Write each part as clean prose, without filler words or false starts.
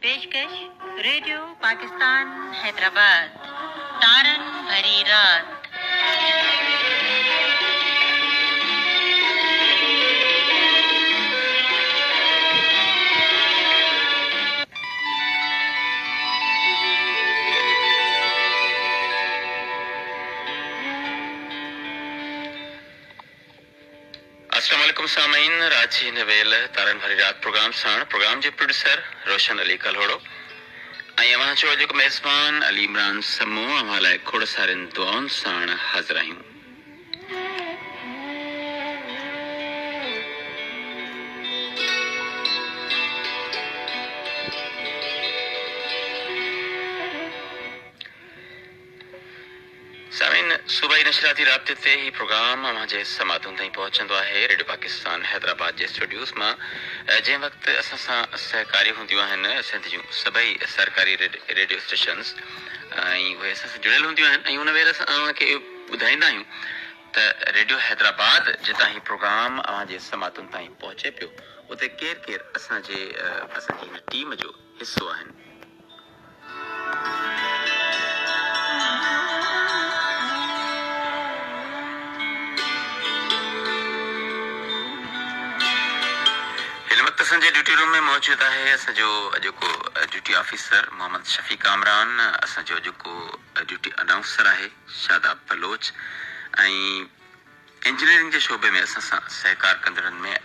पेशकश रेडियो पाकिस्तान हैदराबाद। तारन भरी रात। अस्सलाम वालेकुम सामीन, राजी नवेल तारन भरी रात प्रोग्राम जे प्रोड्यूसर रोशन अली कलोड़ो ऐं अवां जो अॼु मेज़बान अली इमरान समो अवां लाइ खोड़ सारनि दुआउनि साण हाज़िर आहियूं। सामीन, सूबाई नशराती राब्ते ते ही प्रोग्राम अवां जे समातुनि ताईं पहुचंदो आहे रेडियो पाकिस्तान हैदराबाद जे स्टूडियोज़ मां। जंहिं वक़्तु असां सां सहकारी हूंदियूं आहिनि सिंध जूं सभई सरकारी रेडियो स्टेशन्स ऐं उहे असां सां जुड़ियल हूंदियूं आहिनि ऐं उन वेले असां अव्हांखे ॿुधाईंदा आहियूं त रेडियो हैदराबाद जितां ही प्रोग्राम अवां जे समातुनि ताईं पहुचे पियो उते केरु केरु असांजी हिन टीम जो हिसो आहिनि। असांजे ड्यूटी रूम में मौजूद आहे असांजो जेको ड्यूटी ऑफिसर मोहम्मद शफी कामरान, असांजो जेको ड्यूटी अनाउंसर आहे शादाब बलोच ऐं इंजीनियरिंग जे शोबे में असां सां सहकार कंदड़नि में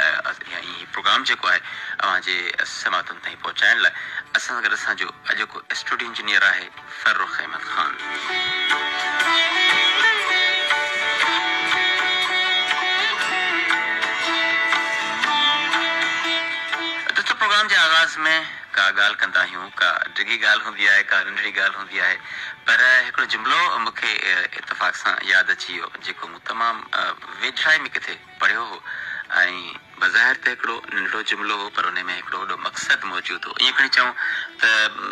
ही प्रोग्राम जेको आहे अवां जे समातुनि ताईं पहुचाइण लाइ असां सां गॾु असांजो जेको स्टूडियो इंजीनियर आहे फर्रुख अहमद ख़ान। प्रोग्राम जे आगाज़ में का ॻाल्हि कंदा आहियूं, का डिघी ॻाल्हि हूंदी आहे, का नंढड़ी ॻाल्हि हूंदी आहे, पर हिकिड़ो जुमिलो मूंखे इतफ़ाक़ सां यादि अची वियो जेको मूं तमामु वेझराई में किथे पढ़ियो हो ऐं बज़ाहिर त हिकिड़ो नंढड़ो जुमिलो हो पर उन में हिकिड़ो वॾो मक़सदु मौजूदु हो। ईअं खणी चऊं त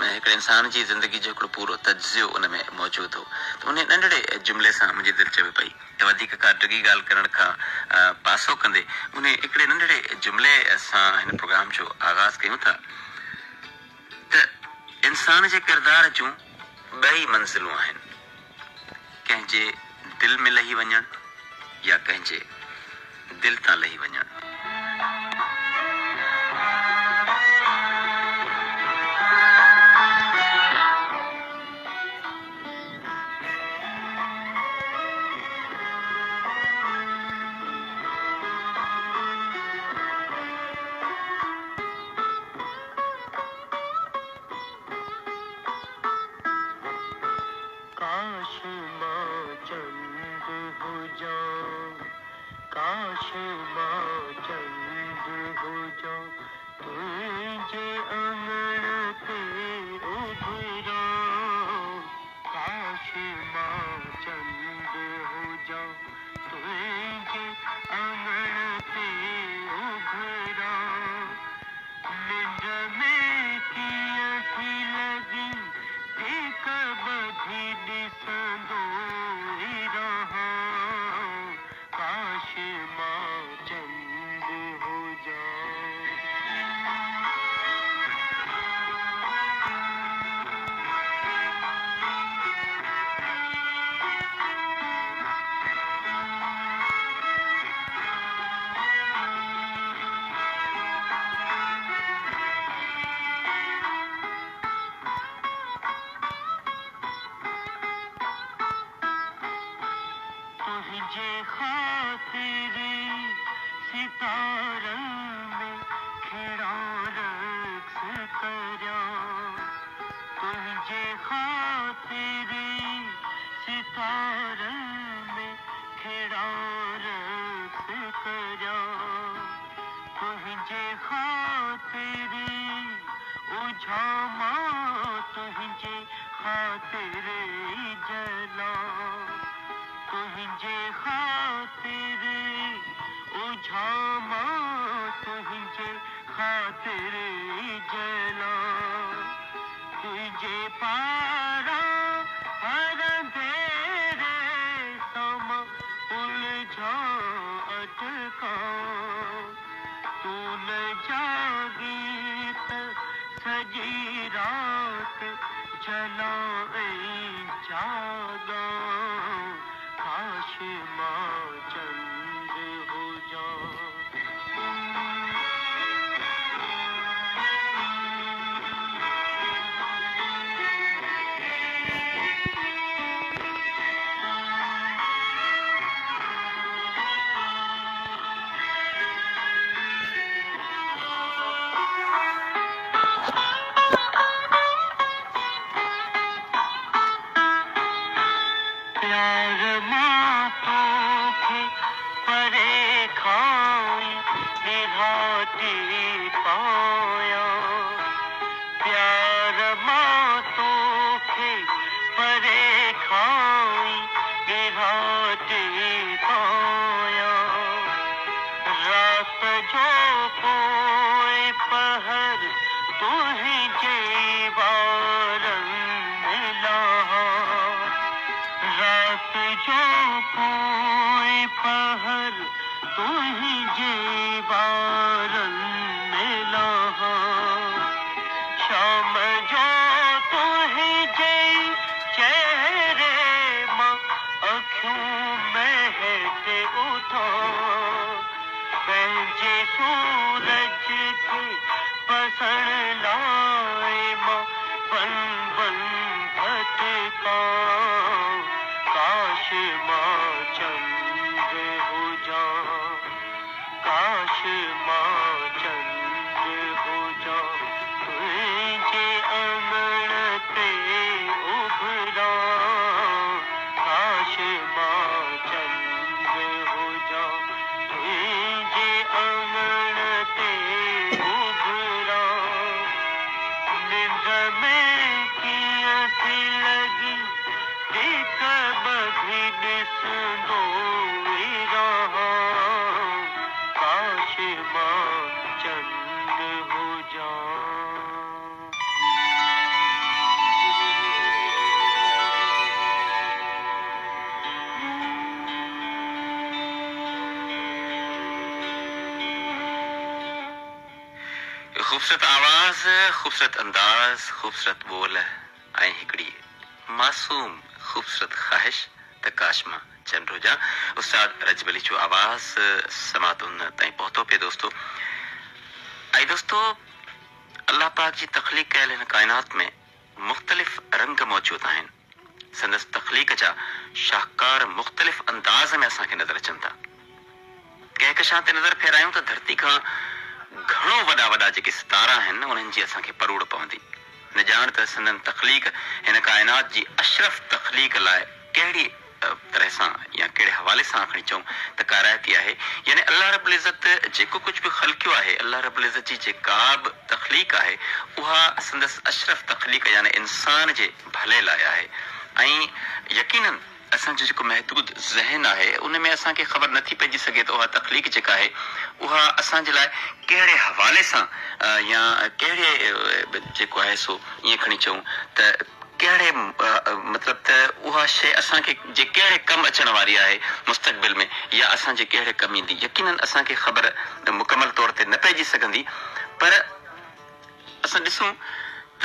हिकिड़े इंसान जी ज़िंदगी जो हिकिड़ो पूरो तजियो उन में मौजूदु हो। त उन नंढड़े जुमिले सां मुंहिंजी दिलि चवे पई त वधीक का डिघी ॻाल्हि करण खां पासो कंदे उन हिकिड़े नंढड़े जुमिले सां हिन प्रोग्राम जो आगाज़ कयूं था त इंसान जे किरदार जूं ॿई मंज़िलूं आहिनि, कंहिंजे दिलि में लही वञणु या कंहिंजे दिलि तां लही वञणु। रात जलाए जागा, काश माँ चंद हो जाऊं। प्यार मातों के परे खाई निभाती पाया, प्यार मातों के परे खाई निभाती पाया। रात जो कोई पहर तू ही जीवारन मिला, रात जो कोई पहर तू ही जीवारन मिला, शाम जो तू ही जई चेहरे मां अखियों में है उठा, पंजे सूरज के पसर लाए मां बन बन भटका, काश माँ चंद हो जाऊं, काश माँ चंद हो जाऊं। तुझे अंगन पे उभरा, काश माँ चंद हो जाऊं। तुझे अंगन पे उभरा, निंद में किया थी लगी एक बघिन सुंदोई रहा, काश माँ चंद हो जाऊं। खूबसूरत आवाज़, खूबसूरत अंदाज़, खूबसूरत बोल ऐं हिकिड़ी मासूम खूबसूरत ख़्वाहिश त काश मां चंद हो जा। उस्ताद रजब अली जो आवाज़ समातुन ताईं पहुतो पे दोस्तों। आई दोस्तों, अल्लाह पाक जी तख़लीक़ कयल हिन काइनात में मुख़्तलिफ़ रंग मौजूद आहिनि। संदसि तख़लीक़ जा शाहकार मुख़्तलिफ़ अंदाज़ में असांखे नज़र अचनि था। कंहिं कशां ते नज़र फेरायूं त धरती खां घणो वॾा वॾा जेके सितारा आहिनि उन्हनि जी असांखे परूड़ पवंदी। न ॼाण त संदन तख़लीक़ हिन काइनात जी अशरफ तख़लीक़ लाइ कहिड़ी तरह सां या कहिड़े हवाले सां खणी चऊं त काराइती आहे। यानी अल्लाह रब्बुल इज़्ज़त जेको कुझु बि ख़ल्क़ियो आहे, अल्लाह रब्बुल इज़्ज़त जी जेका बि तख़लीक़ आहे उहा संदसि अशरफ तख़लीक़ यानी इंसान जे भले लाइ आहे। ऐं यकीनन असांजो जेको महदूद ज़हन आहे उन में असांखे ख़बर नथी पइजी सघे त उहा तख़लीक़ जेका आहे उहा असांजे लाइ कहिड़े हवाले सां या कहिड़े जेको आहे सो ईअं खणी चऊं त कहिड़े मतिलबु त उहा शइ असांखे जे कहिड़े कमु अचण वारी आहे मुस्तक़बिल में या असांजे कहिड़े कमु ईंदी, यकीनन असांखे ख़बर मुकमल तौर ते न पइजी सघंदी। पर असां ॾिसूं त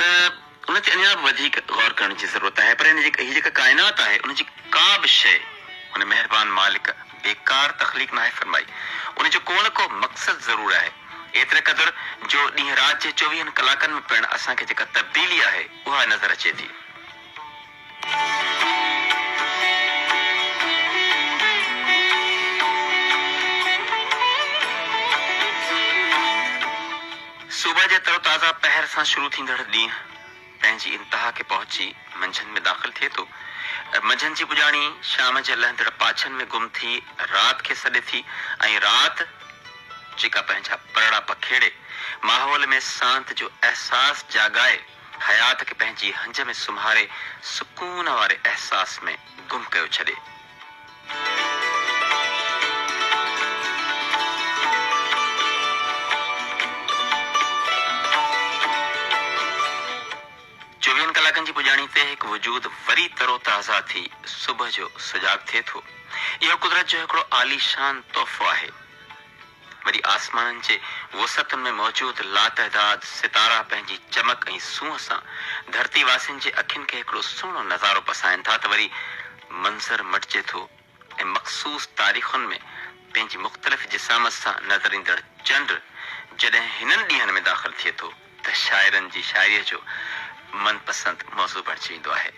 उन ते अञा बि वधीक गौर करण जी ज़रूरत आहे। पर हीअ जेका काइनात आहे उनजी का बि शइ हुन महिरबान मालिक बेकार तख़लीक़ नाहे फरमाई। उनजो को न को मक़सदु ज़रूरु आहे। एतिरे क़दुरु जो ॾींहुं राति जे 24 कलाकनि में पिणु असांखे जेका तब्दीली आहे उहा नज़र अचे थी। सुबह जे तरोताज़ा पहर सां शुरू थींदड़ ॾींहुं पंहिंजी इंतहा खे पहुची मंझंदि में दाख़िल थिए थो। मंझंदि जी पुॼाणी शाम जे लहंदड़ पाछनि में गुम थी राति खे सॾे थी ऐं राति जेका पंहिंजा परड़ा पखेड़े माहौल में सांत जो एहसास जागाए हयात खे पंहिंजी हंज में सुम्हारे सुकून वारे एहसास में गुम कयो छॾे। कलाकनि जी पुॼाणी ते हिकु वजूद वरी तरोताज़ा थी सुबुह जो सुजाग थिए थो। इहो कुदरत जो हिकिड़ो आलीशान तोहफ़ो आहे। वरी आसमान जे वसतुनि में मौजूद लातइदाद सितारा पंहिंजी चमक ऐं सूंह सां धरती वासियुनि जे अखियुनि खे हिकिड़ो सुहिणो नज़ारो पसाइनि था त वरी मंज़र मटिजे थो ऐं मख़सूस तारीख़ुनि में पंहिंजी मुख़्तलिफ़ जिसामत सां नज़र ईंदड़ चंड जॾहिं हिननि ॾींहंनि में दाख़िल थिए थो त शाइरनि जी शाइरीअ जो मनपसंद मौज़ू बणिजी वेंदो आहे।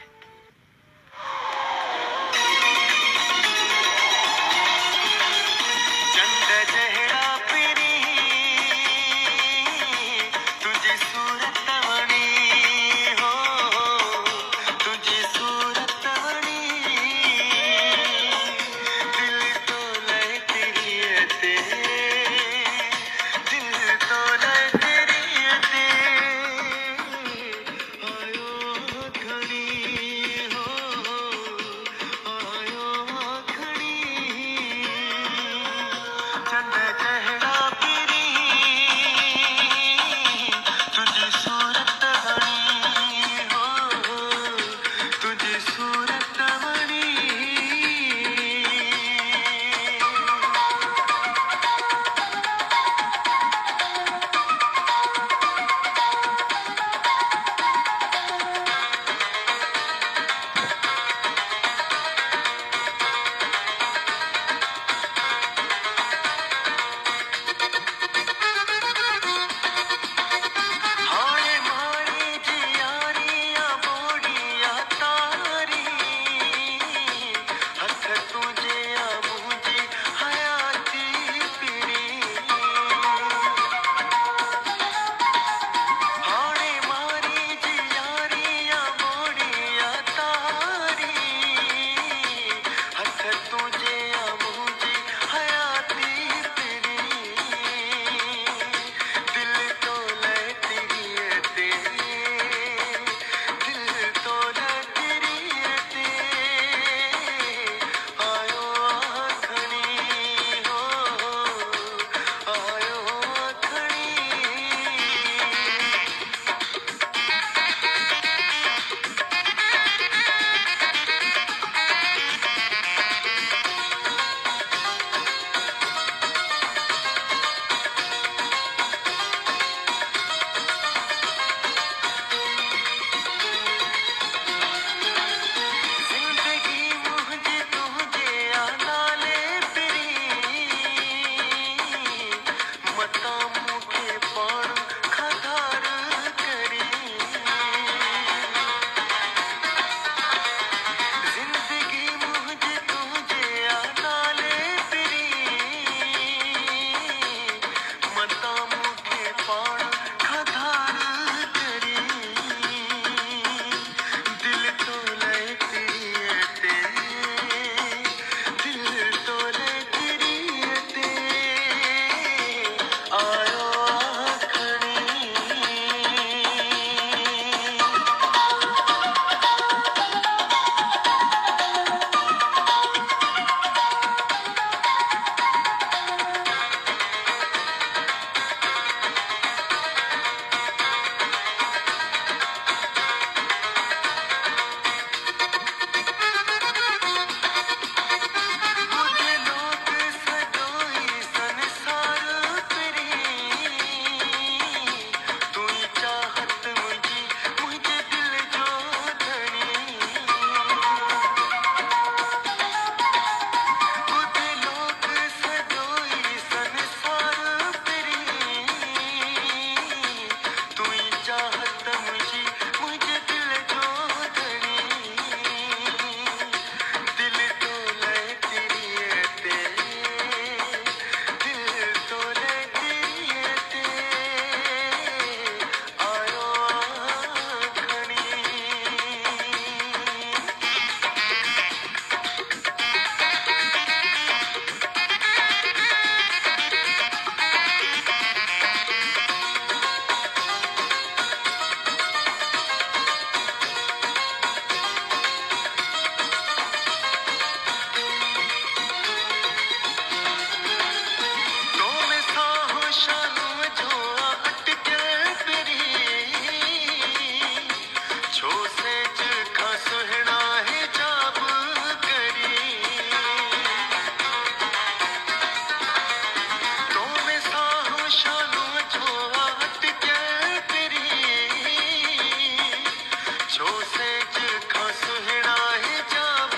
सेज खां सुहिणा हिजाब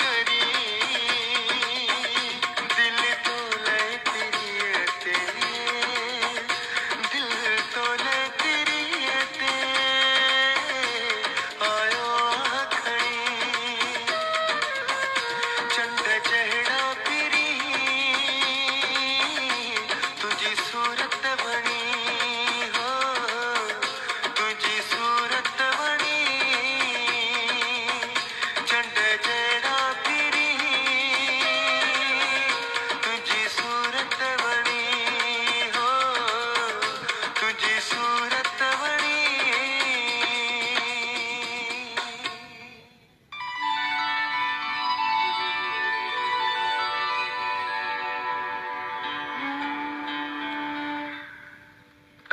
करी दिल तो ले तेरी दिल तो ले तेरी आयो आखणी चंड चढ़ा फिरी तुझी सूरत बनी हो तुझी सूरत बनी चंड चढ़ा फिरी तुझी सूरत बनी हो तुझी सूरत बनी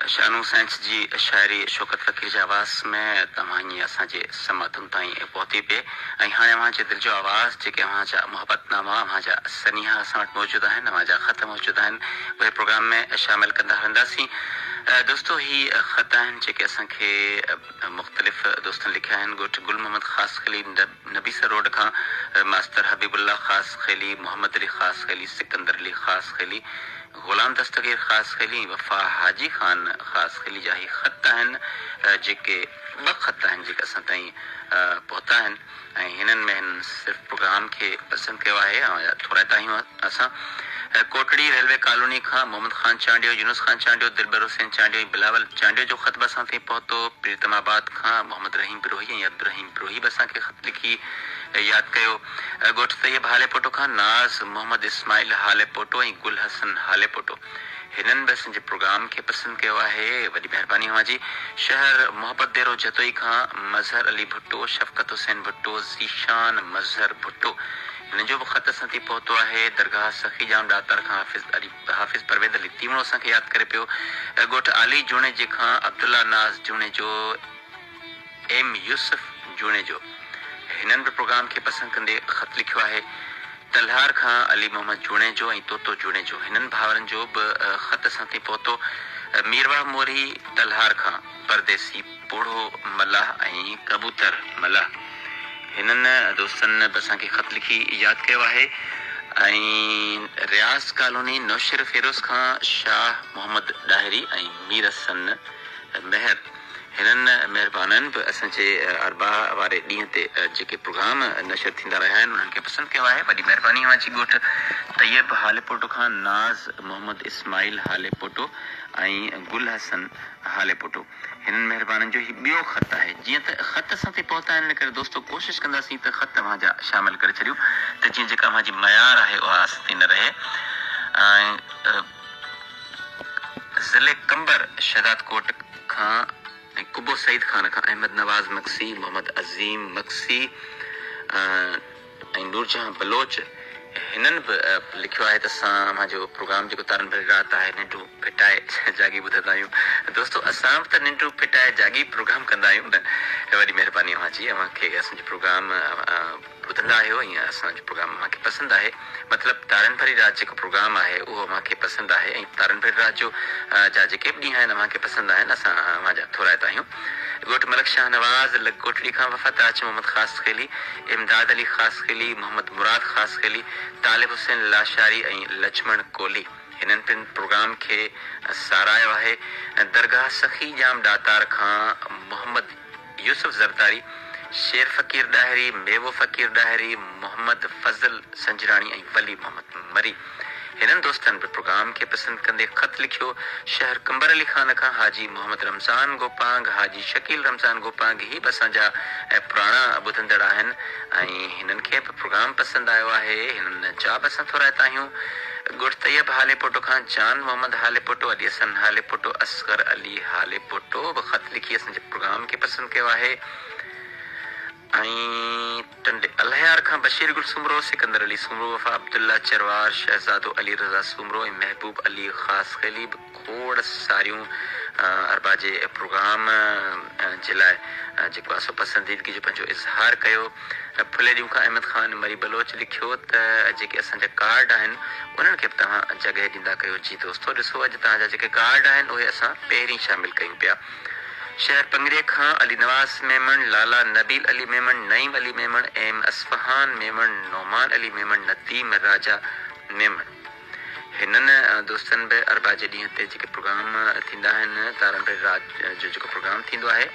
शानू सैंस जी शायरी शौकत फ़कीर जी आवाज़ में तव्हां असांजे समातुन ताईं पहुती पे ऐं हाणे अव्हांजे दिलि जो आवाज़ जेके अव्हांजा मुहबतनामा अव्हांजा सनिहा असां वटि मौजूदु आहिनि अव्हांजा ख़त मौजूदु आहिनि उहे प्रोग्राम में शामिल कंदा रहंदासीं। दोस्तो ही ख़त आहिनि जेके असांखे मुख़्तलिफ़ दोस्तनि लिखिया आहिनि। ॻोठ गुल मोहम्मद ख़ासि ख़ैली नबीसर रोड खां मास्तर हबीबुल्ला ख़ासि ख़ैली, मोहम्मद अली ख़ासि ख़ैली, सिकंदर अली ख़ासि ख़ैली, ग़ुलाम दस्तगीर ख़ासि ख़ैली, वफ़ा हाजी ख़ान ख़ासि ख़ैली जा ही ख़त आहिनि जेके ॿ ख़त आहिनि जेके असां ताईं पहुता आहिनि ऐं हिननि में हिननि सिर्फ़ु प्रोग्राम खे पसंदि कयो आहे ऐं थोराईंदा आहियूं असां। कोटड़ी रेलवे कॉलोनी खां मोहम्मद ख़ान चांडियो, यूनुस ख़ान चांडियो, दिलबर हुसैन चांडियो ऐं बिलावल चांडियो जो ख़त बि असां ताईं पहुतो। प्रीतमाबाद खां मोहम्मद रहीम बिरोही ऐं अब्दुरहीम बिरोही बि असांखे ख़त लिखी यादि कयो। ॻोठ तैयब हालेपोटो खां नाज़ मोहम्मद इस्माइल हालेपोटो ऐं गुल हसन हालेपोटो हिननि बि असांजे प्रोग्राम खे पसंदि कयो आहे, वॾी महिरबानी अव्हांजी। शहर मोहब्बत देरो जतोई खां मज़हर अली भुट्टो, शफ़क़त हुसैन भुट्टो, ज़ीशान मज़हर भुट्टो हिन जो बि ख़त असां ताईं पहुतो आहे। दरगाह सखी जाम ॾातर खां हाफ़िज़ परवेज़ अली तीवणो असांखे यादि करे पियो। ॻोठ आली जूणे जे खां अब्दुल्ला नाज़ जूणे जो, एम यूसुफ जूणे जो हिननि बि प्रोग्राम खे पसंदि कंदे ख़त लिखियो आहे। तलहार खां अली मोहम्मद जूणे जो ऐं तोतो जूणे जो हिननि भाउरनि जो बि ख़त असां ताईं पहुतो। मीरवा मोरी तलहार खां परदेसी पोढ़ो मलाह ऐं कबूतर मलाह हिननि दोस्तनि बि असांखे ख़त लिखी यादि कयो आहे। ऐं रियाज़ कॉलोनी नौशर फिरोज़ खां शाह मोहम्मद ॾाहिरी ऐं मीर हसन महर हिननि महिरबाननि बि असांजे अरबा वारे ॾींहं ते जेके प्रोग्राम नशर थींदा रहिया आहिनि उन्हनि खे पसंदि कयो आहे, वॾी महिरबानी अव्हांजी। ॻोठ तैयब हालेपोटो खां नाज़ मोहम्मद इस्माइल हालेपोटो ऐं गुल हसन हालेपोटो हिननि महिरबाननि जो ही ॿियो ख़त आहे। जीअं त ख़त असां ताईं पहुता आहिनि इन करे दोस्तो कोशिशि कंदासीं त ख़त अव्हांजा शामिल करे छॾियूं त जीअं जेका अव्हांजी मयार आहे उहा असां ताईं न रहे। ऐं ज़िले कंबर शहदाद कोट खां कुबो सईद खान खां अहमद नवाज़ मक्सी, मोहम्मद अज़ीम मक्सी ऐं नूरजहां बलोच हिननि बि लिखियो आहे त असां जो प्रोग्राम जेको तारन भरी रात आहे निंडू फिटाए जागी ॿुधंदा आहियूं। दोस्तो असां बि त निंडू फिटाए जागी प्रोग्राम कंदा आहियूं न, वॾी महिरबानी अव्हांजी। अव्हांखे असांजो प्रोग्राम ॿुधंदा आहियो ऐं असांजो प्रोग्राम अव्हांखे पसंदि आहे, मतिलबु तारन भरी रात जेको प्रोग्राम आहे उहो अव्हांखे पसंदि आहे ऐं तारन भरी रात जो जा जेके बि ॾींहं आहिनि अव्हांखे पसंदि आहिनि असां अव्हांजा थोराईंदा आहियूं। ॻोठ मलक शाह नवाज़ कोटड़ी खां वफ़ा ताज मोहम्मद ख़ासि ख़ैली, इमदाद अली ख़ासि ख़ैली, मोहम्मद मुराद ख़ासि ख़ैली, तालिब हुसैन लाशारी ऐं लक्ष्मण कोहली हिननि पिन प्रोग्राम खे सारायो आहे। दरगाह सखी जाम ॾातार खां मोहम्मद यूसुफ ज़रदारी, शेर फ़कीर ॾाहिरी, मेवो फ़कीर ॾाहिरी, मोहम्मद फज़ल संजराणी ऐं वली मोहम्मद मरी हिननि दोस्तनि बि प्रोग्राम खे पसंदि कंदे ख़त लिखियो। शहर कंबर अली खान खां हाजी मोहम्मद रमज़ान गोपांग, हाजी शकील रमज़ान गोपांग ही बि असांजा पुराणा ॿुधंदड़ आहिनि ऐं हिननि खे बि प्रोग्राम पसंदि आयो आहे, हिननि जा बि असां थोराईंदा आहियूं। ॻोठ तैयब हालेपोटो खां जान मोहम्मद हालेपोटो, अली हसन हालेपोटो, असगर अली हालेपोटो बि ख़त लिखी असांजे प्रोग्राम खे पसंदि कयो आहे। ऐं टंडे अलहयार खां बशीर गुल सुमरो, सिकंदर अली सुमरो, वफ़ा अब्दुल्ला चरवार, शहज़ादो अली रज़ा सुमरो ऐं महबूब अली ख़ासि ख़ैली बि खोड़ सारियूं अरबा जे प्रोग्राम जे लाइ जेको आहे सो पसंदीदगी जो पंहिंजो इज़हार कयो। फुलेड़ियूं खां अहमद ख़ान मरी बलोच लिखियो त जेके असांजा कार्ड आहिनि उन्हनि खे बि तव्हां जॻह ॾींदा कयो। जी दोस्तो ॾिसो अॼु तव्हांजा जेके कार्ड आहिनि उहे असां पहिरीं शामिलु कयूं पिया। शहर पंगरे खां अली नवाज़ मेमन, लाला नबील अली मेमन, नईम अली मेमन, एम असफ़हान मेमन, नोमान अली मेमन, नदीम राजा मेमन। हिननि दोस्तनि बि अरबा जे ॾींहं ते जेके प्रोग्राम थींदा आहिनि, तारनि भरी रात जो जेको प्रोग्राम थींदो आहे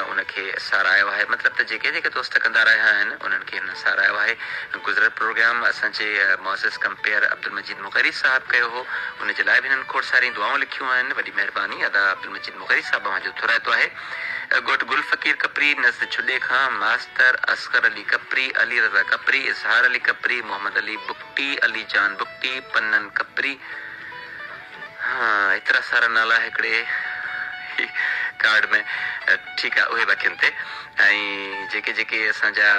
उनखे सारायो आहे। मतिलबु त जेके जेके दोस्त कंदा रहिया आहिनि उन्हनि खे हिन सारायो आहे। गुज़िरियल प्रोग्राम असांजे मोअज़िज़ कंपेयर अब्दुल मजीद मुग़री साहिबु कयो हो, उनजे लाइ बि हिननि खोड़ सारी दुआऊं लिखियूं आहिनि। वॾी महिरबानी अदा अब्दुल मजीद मुग़री साहिबु अवां जो थोराइतो आहे। घोट गुल फ़कीर कपरी, नज़द छुॾे खां मास्तर असगर अली कपरी, अली रज़ा कपरी, इज़हार अली कपरी, मोहम्मद अली बुकटी, अली जान बुकटी, पन्नन कपरी। हाँ, एतिरा सारा नाला हिकिड़े कार्ड में ठीकु आहे, उहे वखियुनि ते। ऐं जेके जेके असांजा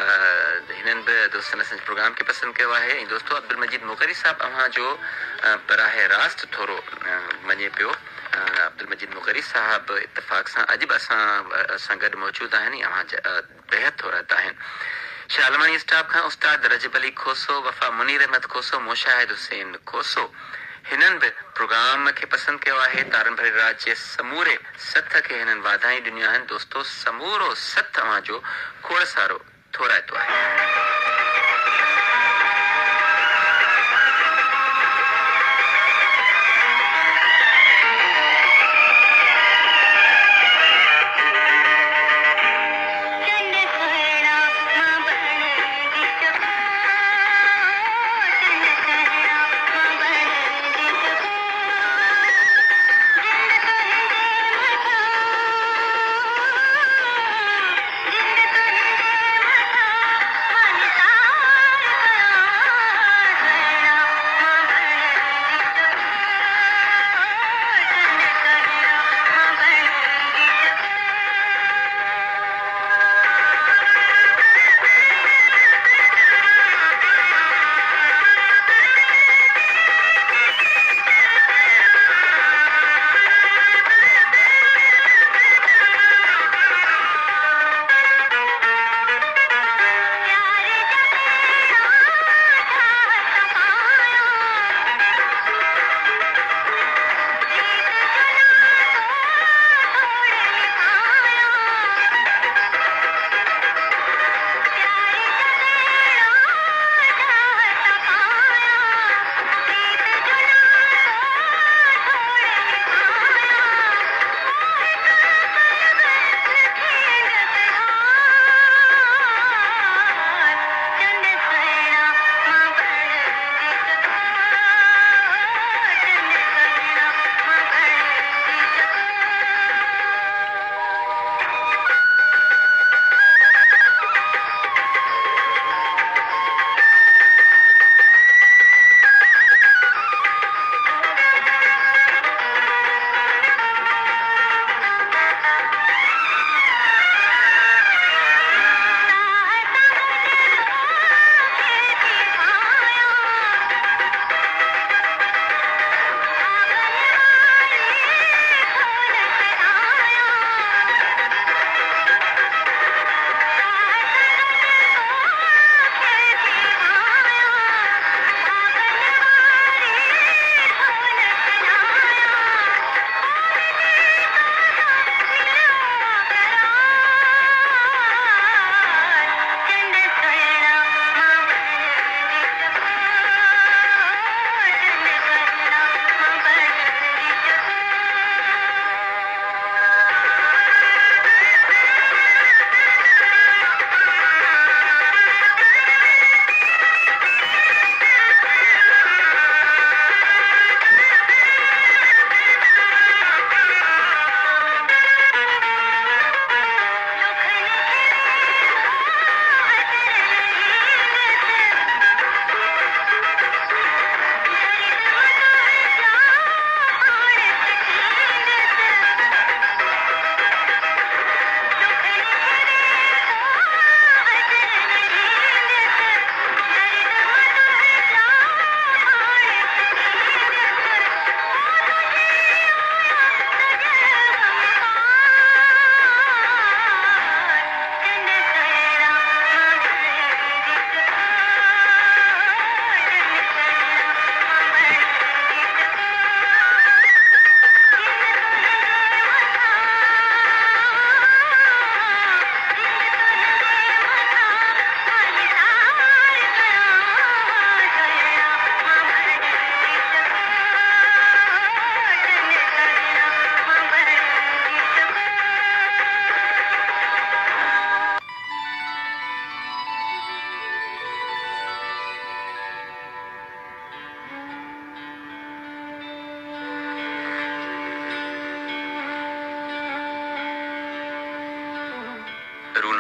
हिननि बि दोस्तनि असांजे प्रोग्राम खे पसंदि कयो आहे। ऐं दोस्तो अब्दुल मजीद मुग़री साहिबु अव्हां जो बराह रास्त थोरो मञे पियो। अब्दुल मजीद मुग़री साहिबु इतफ़ाक़ सां अॼु बि असां गॾु मौजूदु आहिनि, अव्हां बेहद थोराइता आहिनि। शालमानी स्टाफ खां उस्ताद रजब अली खोसो, वफ़ा मुनीर अहमद खोसो, मुशाहिद हुसैन खोसो, हिननि बि प्रोग्राम खे पसंदि कयो आहे। तारन भरी रात जे समूरे सथ खे हिननि वाधायूं ॾिनियूं आहिनि। दोस्तो समूरो सथ अव्हां जो खोड़ सारो थोराइतो आहे।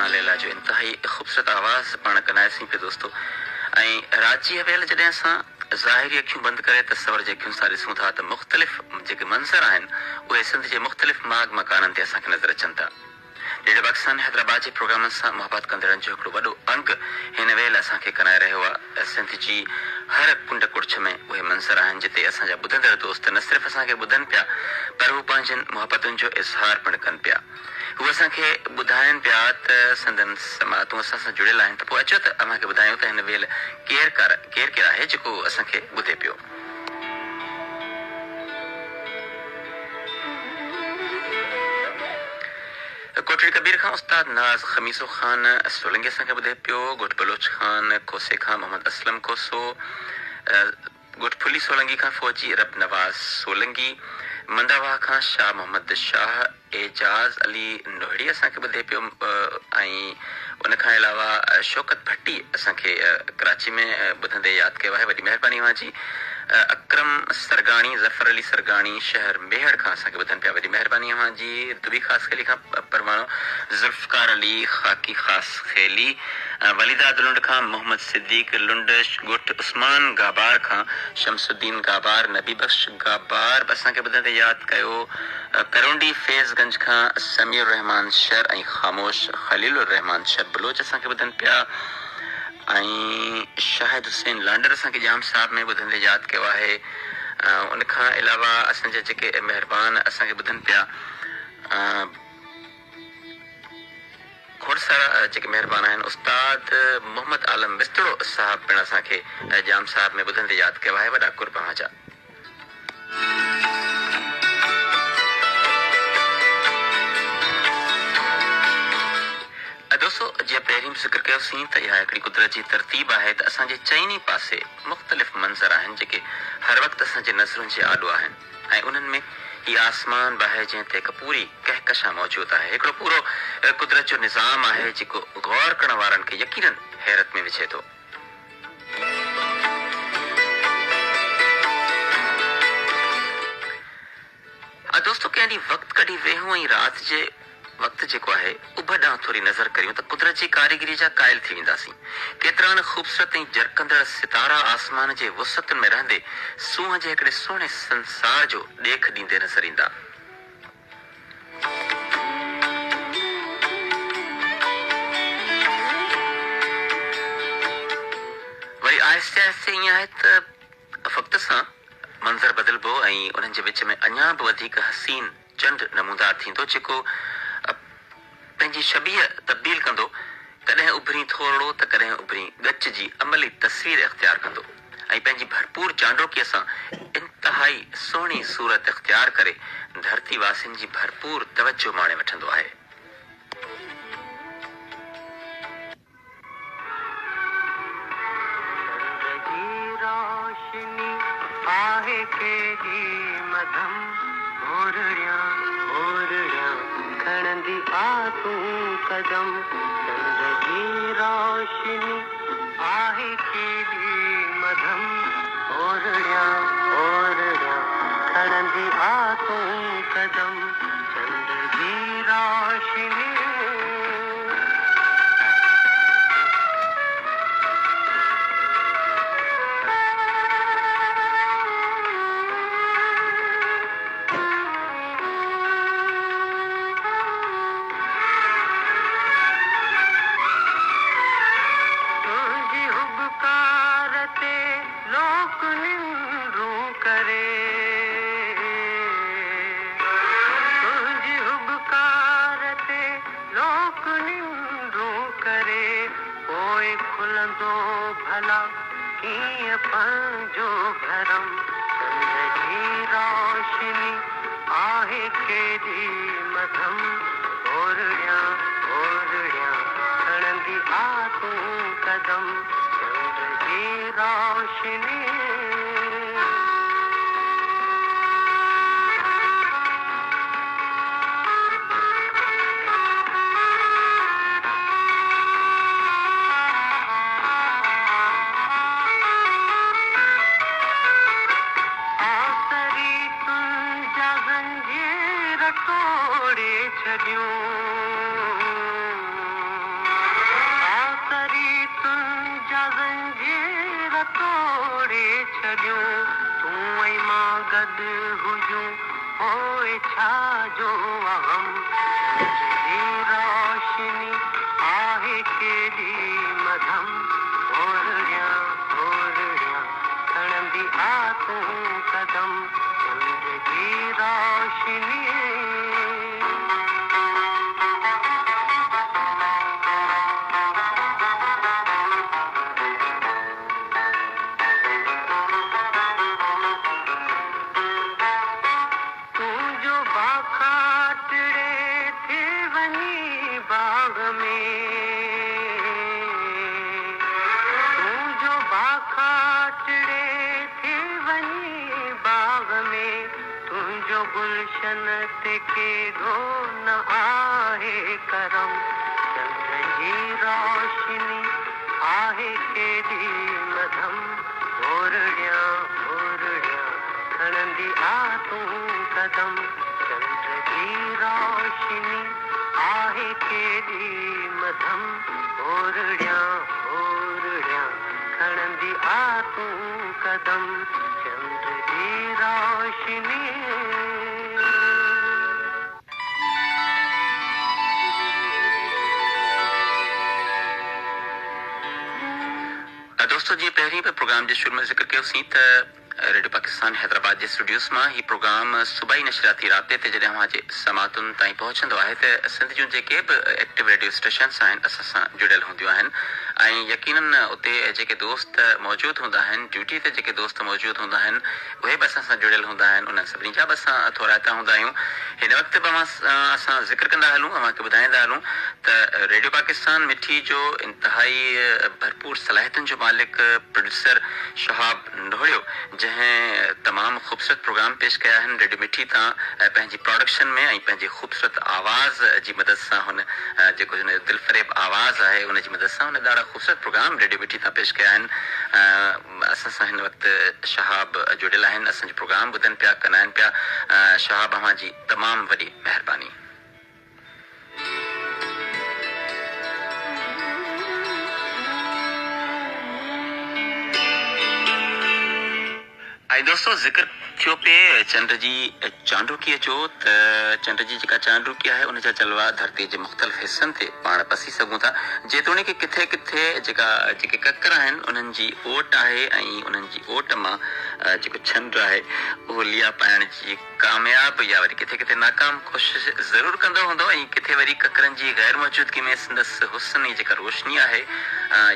राणा लैला जो इंतहाई ख़ूबसूरत आवाज़ पाण कनाएसीं पे दोस्तों। ऐं रात जी हवेल जॾहिं असां ज़ाहिरी अखियूं बंदि करे तसवर जे अखियुनि सां ॾिसूं था त मुख़्तलिफ़ जेके मंज़र आहिनि उहे सिंध जे मुख़्तलिफ़ माग मकाननि ते असांखे नज़र अचनि था। ॾेढ पाकिस्तान हैदराबाद जे प्रोग्रामनि सां मोहबत कंदड़नि जो हिकिड़ो वॾो अंग हिन वेल असांखे कनाए रहियो आहे। सिंध जी हर कुंड कुड़छ में उहे मंज़र आहिनि जिते असांजा ॿुधंदड़ दोस्त न सिर्फ़ु असांखे ॿुधनि पिया पर हू पंहिंजनि मोहबतुनि जो इज़हार पिणु कनि पिया। हू असांखे ॿुधाइनि पिया त संदन समातूं असां सां जुड़ियल आहिनि। त पोइ अचो त असांखे ॿुधायूं त हिन वेल केरु आहे जेको असांखे ॿुधे पियो। कोटड़ी कबीर खां उस्ताद नाज़ खमीसो ख़ान सोलंगी असांखे ॿुधे पियो। ॻोठ बलोच ख़ान कोसे खां मोहम्मद असलम कोसो, ॻोठ फुली सोलंगी खां फ़ौजी रब नवाज़ सोलंगी, मंदावा खां शाह मोहम्मद शाह एजाज़ अली नोहड़ी असांखे ॿुधे पियो। ऐं उनखां अलावा शौकत भट्टी असांखे कराची में ॿुधंदे यादि कयो आहे, वॾी महिरबानी हुनजी। अकरम सरगाणी ज़फ़र अली सरगाणी शहर मेहड़ खां असांखे ॿुधनि पिया, वॾी महिरबानी हुनजी। दुबी ख़ासि खेली खां परवाणो ज़ुल्फ़कार अली ख़ाकी ख़ासि खेली, वलीदाद लुंड खां मोहम्मद सिद्दीक लुंड, ॻोठ उस्मान गाबार खां शमसुद्दीन गाबार, नबी बख्श गाबार बि असांखे ॿुधंदे यादि कयो। करोंडी फैज़गंज खां समीर रहमान शर ऐं ख़ामोश ख़लील रहमान शर बलोच असांखे ॿुधनि पिया। ऐं शाहिद हुसैन लांडर असांखे जाम साहब में ॿुधंदे यादि कयो आहे। उनखां अलावा असांजा जेके महिरबान असांखे ॿुधनि पिया खोड़ सारा जेके महिरबान आहिनि, उस्ताद मोहम्मद आलम बिस्तड़ो साहब पिणु असांखे जाम साहब में ॿुधंदे यादि कयो आहे, वॾा कुर्बान जा। दोस्तों जीअं पहिरीं बि ज़िक्र कयोसीं त इहा हिकिड़ी कुदरत जी तरतीब आहे त असांजे चइनी पासे मुख़्तलिफ़ मंज़र आहिनि जेके हर वक़्तु असांजे नज़रुनि जे आॾो आहिनि ऐं उन्हनि में हीअ आसमान बि आहे जंहिं ते हिकु पूरी कहकशां मौजूदु आहे। हिकिड़ो पूरो कुदरत जो निज़ाम आहे जेको गौर करण वारनि खे यकीनन हैरत में विझे थो। दोस्तों कंहिं ॾींहुं वक़्तु कढी वेहूं ऐं राति जे वक़्तु जेको आहे उभ ॾांहुं थोरी नज़र करियूं त कुदरत जी कारीगरी जा क़ाइल थी वेंदासीं। केतिरा न ख़ूबसूरत ऐं जरकंदड़ सितारा आसमान जे वुसतुनि में रहंदे सूंहं जे हिकिड़े सुहिणे संसार जो ॾेख ॾींदे नज़र ईंदा। वरी आहिस्ते आहिस्ते ईअं आहे त वक़्त सां मंज़र बदिलबो ऐं उन्हनि जे विच में अञा बि वधीक हसीन चंड नमूदार थींदो जेको पंहिंजी शबीह तब्दील कंदो, कॾहिं उभरी थोरो त कॾहिं उभरी गच जी अमली तस्वीर इख़्तियार कंदो ऐं पंहिंजी भरपूर चांडोकीअ सां इंतिहाई सुहिणी सूरत इख़्तियार करे धरती वासियुनि जी भरपूर तवजो माणे वठंदो आहे। खणंदी आ तूं कदम चंड जी रोशनी आहे केॾी मधम ओरड़िया ओरड़िया खणंदी आ तूं कदम चंड जी रोशनी। भला कीअं पंहिंजो भरम चंड जी रोशनी आहे केॾी मधम ओरड़िया ओरड़िया खणंदी आ तूं कदम चंड जी रोशनी। खुद हुजूं होए छा जो अहम चंद्र जी रोशनी आहे केॾी मधम ओरड़ियां खणंदी आ तूं कदम चंद्र जी रोशनी गुलशन ते केॾो न आहे करम चंद्र जी रोशनी आहे केॾी मधम ओरड़ियां खणंदी आ तूं कदम चंद्र जी रोशनी आहे केॾी मधम ओरड़ियां खणंदी आ तूं कदम चंद्र जी रोशनी दोस्तों जी पहिरीं बि प्रोग्राम जे शुरू में ज़िक्र कयोसीं त रेडियो पाकिस्तान हैदराबाद जे स्टूडियोस मां ही प्रोग्राम सूबाई नशरियाती राब्ते ते जॾहिं अव्हां जे समातुनि ताईं पहुचंदो आहे त सिंध जूं जेके बि एक्टिव रेडियो स्टेशन्स आहिनि असां सां जुड़ियल हूंदियूं आहिनि ऐं यकीनन उते जेके दोस्त मौजूदु हूंदा आहिनि ड्यूटी ते जेके दोस्त मौजूदु हूंदा आहिनि उहे बि असां सां जुड़ियल हूंदा आहिनि उन्हनि सभिनी जा बि असां थोराइता हूंदा आहियूं हिन वक़्तु बि असां ज़िक्र कंदा हलूं अव्हांखे ॿुधाईंदा हलूं त रेडियो पाकिस्तान मिठी जो इंतिहाई भरपूर सलाहियतुनि जो मालिक प्रोड्यूसर शहाब नोहड़ियो जंहिं तमामु ख़ूबसूरत प्रोग्राम पेश कया आहिनि रेडियो मिठी तां पंहिंजी प्रोडक्शन में ऐं पंहिंजी ख़ूबसूरत आवाज़ जी मदद सां हुन जेको हुन दिलफ़रेब आवाज़ आहे उन जी मदद सां हुन ॾाढा ख़ूबसूरत प्रोग्राम रेडियो मिठी तां पेश कया आहिनि असां सां हिन वक़्तु शहाब जुड़ियल आहिनि असांजो प्रोग्राम ॿुधनि पिया कंदा आहिनि पिया शहाब अव्हां जी तमामु वॾी महिरबानी ऐं दोस्तों ज़िक्र थियो पिए चंड जी चांडूकीअ जो त चंड जी जेका चांडूकी आहे उन जा जलवा धरती जे मुख़्तलिफ़ हिसनि ते पाण पसी सघूं था जेतोणीकि किथे किथे जेके ककर आहिनि उन्हनि जी ओट आहे ऐं उन्हनि जी ओट मां जेको चंड आहे उहो लिया पाइण जी कामयाब या वरी किथे किथे नाकाम कोशिशि ज़रूरु कंदो हूंदो ऐं किथे वरी ककरनि जी गैर मौजूदगी में संदसि हुस्न जी जेका रोशनी आहे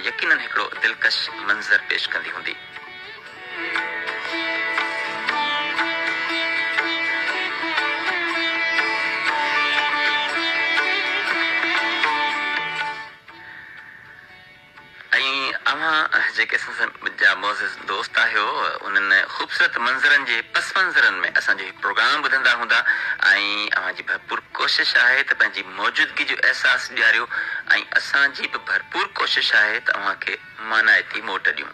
यकीनन हिकिड़ो दिलकश मंज़र पेश कंदी हूंदी अव्हां जेके जा मोज़िज़ दोस्त आहियो उन्हनि ख़ूबसूरत मंज़रनि जे पस मंज़रनि में असांजो प्रोग्राम ॿुधंदा हूंदा ऐं अव्हां जी भरपूर कोशिशि आहे त पंहिंजी मौजूदगी जो अहसासु ॾियारियो ऐं असांजी बि भरपूर कोशिशि आहे त अव्हांखे मानाइती मोट ॾियूं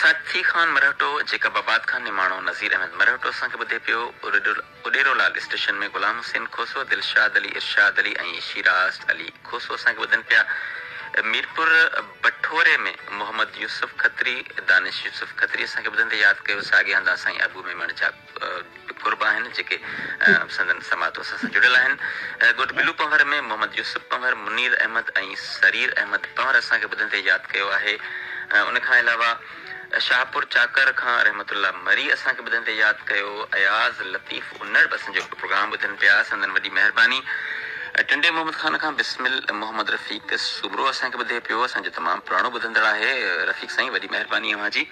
साथी खान मरहटो जेका बाबाद खान निमाणो नज़ीर अहमद मरहटो असांखे ॿुधे पियो उडेरोलाल स्टेशन में गुलाम हुसैन खोसो दिलशाद अली इरशाद अली ऐं शिराज अली खोसो असांखे ॿुधनि पिया मीरपुर बठोरे में मोहम्मद यूसुफ खत्री दानिश यूसुफ खत्री असांखे ॿुधंदे यादि कयो साॻे हंधा साईं अबू मेमण जा कुर्बा आहिनि जेके संदन समातो सां जुड़ियल आहिनि ॻोठ बिलू पंवर में मोहम्मद यूसुफ पंवर मुनीर अहमद ऐं सरीर अहमद पंवर असांखे ॿुधंदे यादि कयो आहे उन खां अलावा शाहपुर चाकर खां रहमतुल्ला मरी असांखे ॿुधंदे यादि कयो अयाज़ लतीफ़ उन्नड़ बि असांजो प्रोग्राम ॿुधनि पिया संदन वॾी महिरबानी टंडे मोहम्मद खान खां बिस्मिल मोहम्मद रफ़ीक सुबरो असांखे ॿुधे पियो असांजो तमामु पुराणो ॿुधंदड़ आहे रफ़ीक साईं वॾी महिरबानी अव्हांजी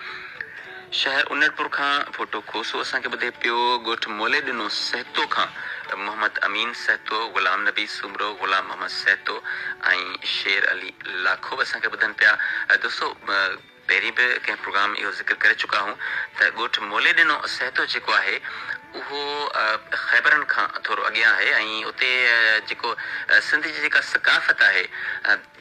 शहर उन्नड़पुर खां फोटो खोसो असांखे ॿुधे पियो ॻोठ मोले ॾिनो सहतो खां मोहम्मद अमीन सहतो गुलाम नबी सुमरो गुलाम मोहम्मद सहतो ऐं शेर अली लाखो बि असांखे ॿुधनि पिया दोस्तो पहिरीं बि कंहिं प्रोग्राम इहो ज़िक्र करे चुका आहियूं त ॻोठ मोले ॾिनो सहतो जेको आहे उहो ख़ैबरनि खां थोरो अॻियां आहे ऐं उते जेको सिंध जी जेका सकाफ़त आहे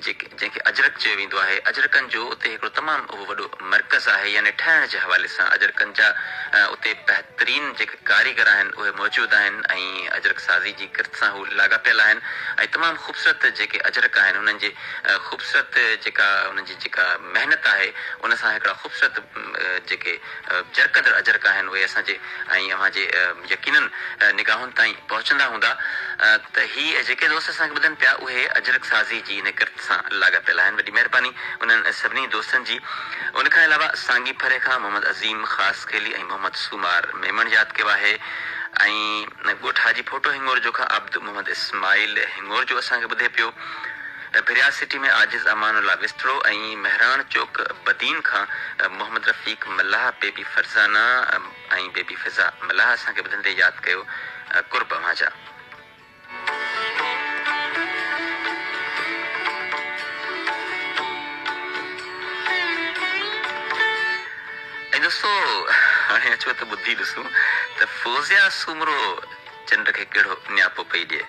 जंहिंखे अजरक चयो वेंदो आहे, अजरकनि जो उते हिकिड़ो तमामु वॾो मर्कज़ आहे, यानी ठहिण जे हवाले सां अजरकनि जा उते बहितरीन जेके कारीगर आहिनि उहे मौजूदु आहिनि ऐं अजरक साज़ी जी किरत सां हू लाॻापियल आहिनि ऐं तमामु ख़ूबसूरत जेके अजरक आहिनि उन्हनि जे ख़ूबसूरत जेका उन्हनि जी जेका महिनत आहे उन सां हिकिड़ा ख़ूबसूरत जेके जरकंदड़ अजरक आहिनि उहे असांजे ऐं अव्हांजे यकीनन निगाहुनि ताईं पहुचंदा हूंदा। त हीअ जेके दोस्त असांखे ॿुधनि पिया उहे अजरक साज़ी जी इन किरत सां लाॻापियल आहिनि। वॾी महिरबानी उन्हनि सभिनी दोस्तनि जी। उन खां अलावा सांगी फरे खां मोहम्मद अज़ीम ख़ासि खेली ऐं मोहम्मद सूमार मेमण यादि कयो आहे ऐं ॻोठ हाजी फोटो हिंगोर जो खां अब्द मोहम्मद इस्माइल हिंगोर जो असांखे ॿुधे पियो। बिरियाज सिटी में आजिज़ अमानुल्ला विस्तरो ऐं महरान चौक बदीन खां मोहम्मद रफ़ीक मल्लाह बेबी फरज़ाना ऐं बेबी फिज़ा मल्लाह असांखे ॿुधंदे यादि कयो कुर्ब अव्हांजा। ऐं दोस्तो हाणे अचो त ॿुधी ॾिसूं त फ़ौज़िया सूमरो चंड खे कहिड़ो न्यापो पई ॾिए।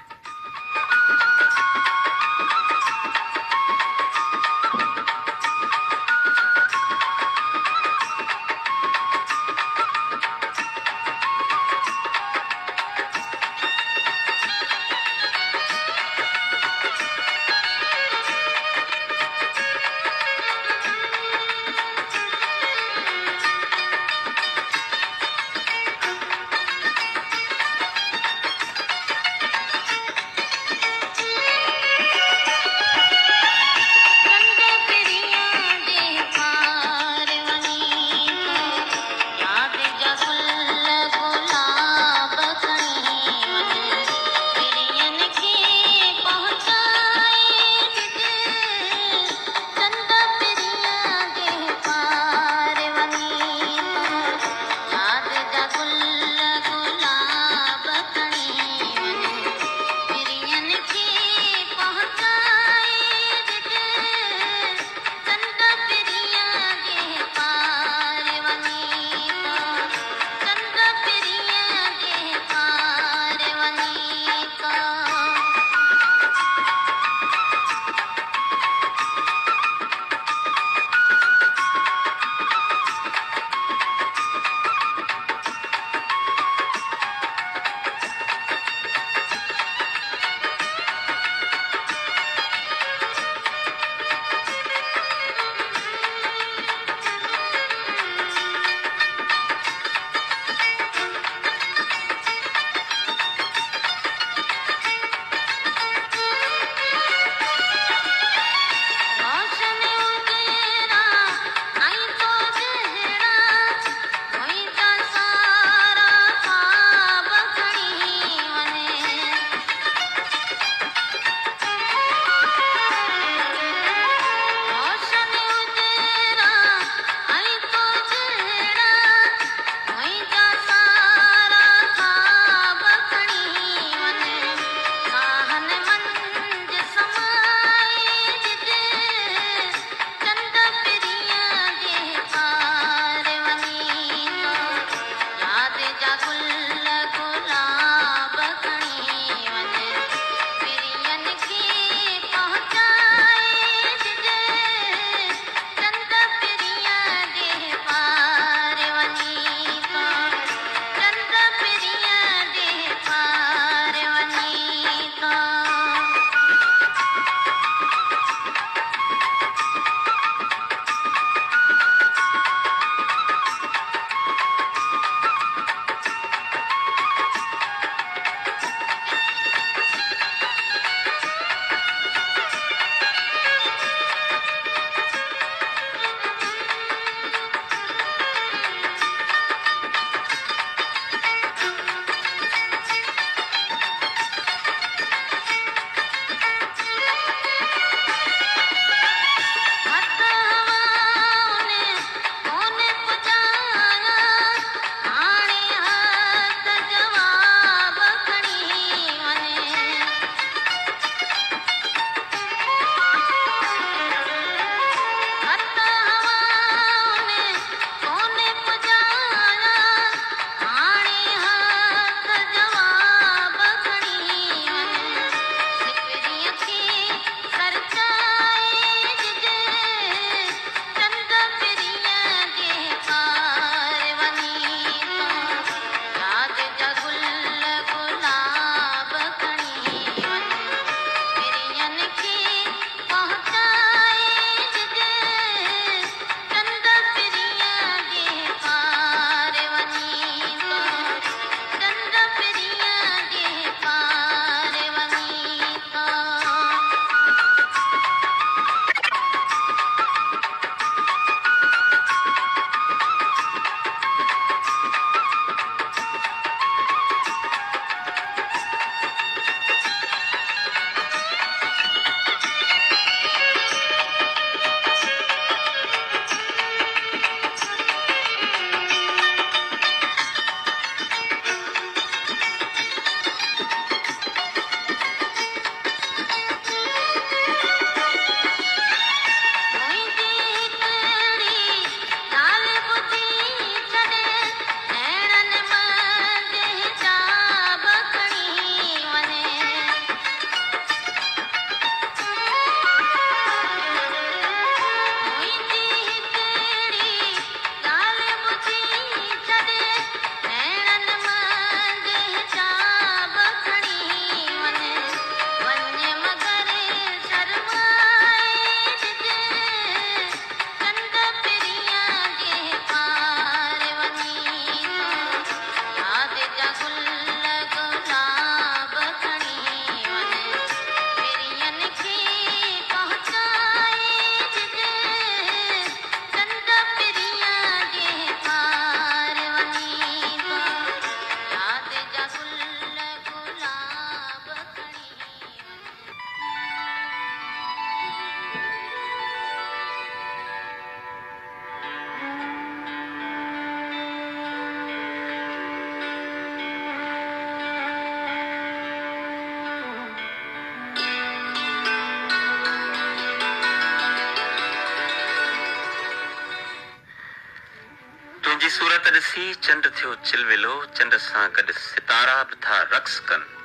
जी सूरत ॾिसी चंड थियो चिलविलो, चंड सां गॾु सितारा बि था रक़्स कनि।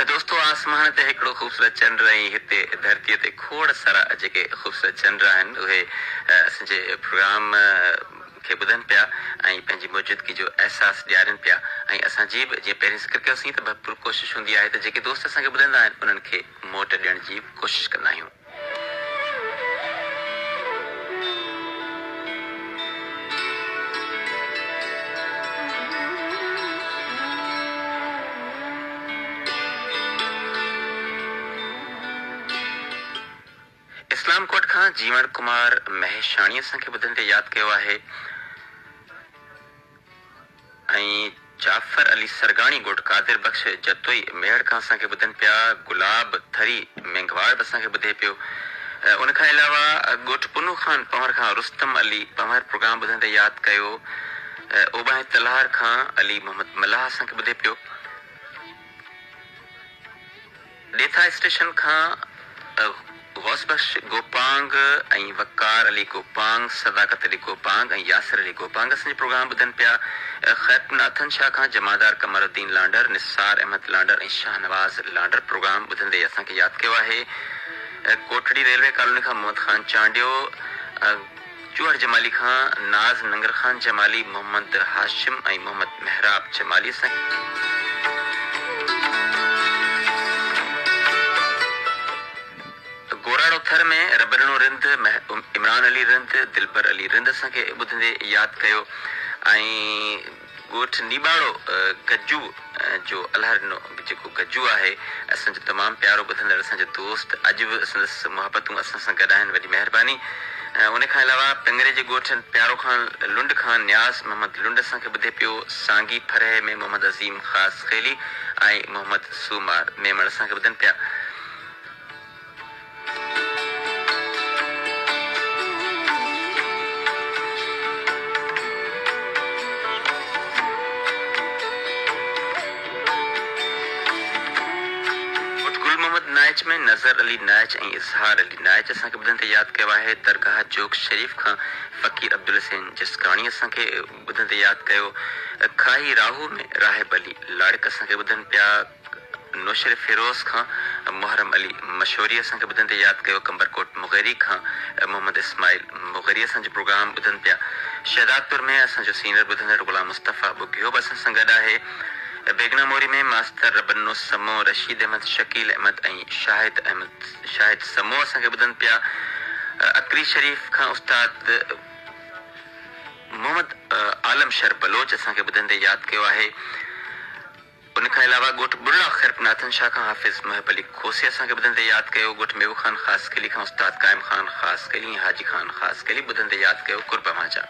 दोस्तों आसमान ते हिकिड़ो ख़ूबसूरत चंड ऐं हिते धरतीअ ते खोड़ सारा जेके ख़ूबसूरत चंड आहिनि उहे असांजे प्रोग्राम खे ॿुधनि पिया ऐं पंहिंजी मौजूदगी जो अहसासु ॾियारनि पिया। ऐं असांजी बि जीअं पहिरीं ज़िक्र कयोसीं त भरपूर कोशिशि हूंदी आहे त जेके दोस्त असांखे ॿुधंदा आहिनि उन्हनि खे मोट ॾियण जी कोशिशि कंदा आहियूं। इस्लाम कोट खां जीवन कुमार महेशाणी असांखे ॿुधनि ते यादि कयो आहे ऐं जाफर अली सरगाणी ॻोठ कादिर बख़्श जतोई मेहड़ खां असांखे ॿुधनि पिया। गुलाब थरी मेंघवाड़ बि असांखे ॿुधे पियो। उन खां अलावा ॻोठ पुनू ख़ान पंवर खां रुस्तम अली पंवर प्रोग्राम ॿुधनि ते यादि कयो। ओबाए तलहार खां अली मोहम्मद मल्लाह असांखे ॿुधे पियो। ॾेथा स्टेशन खां गौसबख्श गोपांग ऐं वकार अली गोपांग, सदाकत अली गोपांग ऐं यासिर अली गोपांग असांजे प्रोग्राम ॿुधनि पिया। खैरनाथन शाह खां जमादार कमरुद्दीन लांडर, निसार अहमद लांडर ऐं शाहनवाज़ लांडर प्रोग्राम ॿुधंदे असांखे यादि कयो आहे। कोठड़ी रेलवे कॉलोनी खां मोहम्मद ख़ान चांडियो, चूहर जमाली खां नाज़ नंगर ख़ान जमाली, मोहम्मद हाशिम ऐं मोहम्मद मेहराब जमाली गोराड़ो थर में रबड़नो रिंद, इमरान अली रिंद, दिलबर अली रिंद असांखे ॿुधंदे यादि कयो। ऐं ॻोठ नीबाड़ो गज्जू जो अलहरनो जेको गज्जू आहे असांजो तमामु प्यारो ॿुधंदड़ असांजो दोस्त, अॼु बि संदसि मुहबतूं असां सां गॾु आहिनि, वॾी महिरबानी। उन खां अलावा पिंगरे जे ॻोठ प्यारो खान लुंड खान न्याज़ मोहम्मद लुंड असांखे ॿुधे पियो। सांगी फरह में मोहम्मद अज़ीम ख़ास खेली ऐं मोहम्मद सूमार मेमण असांखे ॿुधनि पिया। नाइच में नज़र अली नाइच ऐं इज़हार अली नाइच असांखे ॿुधनि ते यादि कयो आहे। दरगाह जोग शरीफ़ खां फ़कीर अब्दुल हुसैन जिसकाणी असांखे ॿुधनि ते यादि कयो। खाही राहू में राहिब अली लाड़क असांखे ॿुधनि पिया। नौशर फिरोज़ खां मुहर्रम अली मशहूरी असांखे ॿुधनि ते यादि कयो। कंबरकोट मुग़ैरी खां मोहम्मद इस्माइल मुग़ैरी असांजो प्रोग्राम ॿुधनि पिया। शहदादपुर में असांजो सीनियर ॿुधंदड़ ग़ुलाम मुस्तफ़ा बुगियो बि असां सां गॾु आहे। बेगना मोरी में मास्टर रबनो समो, रशीद अहमद, शकील अहमद ऐं शाहिद समो असांखे ॿुधनि पिया। अकरी शरीफ़ खां उस्ताद मोहम्मद आलम शर बलोच असांखे ॿुधनि ते यादि कयो आहे। उन खां अलावा ॻोठ बुर्ला खैरनाथन शाह खां हाफ़िज़ महब अली खोसे असांखे ॿुधनि ते यादि कयो। ॻोठ मेहू ख़ान ख़ासि कली खां उस्ताद क़ाइम ख़ान ख़ासि कली, हाजी ख़ान ख़ासि कली ॿुधनि ते यादि कयो। कुर्ब माजा।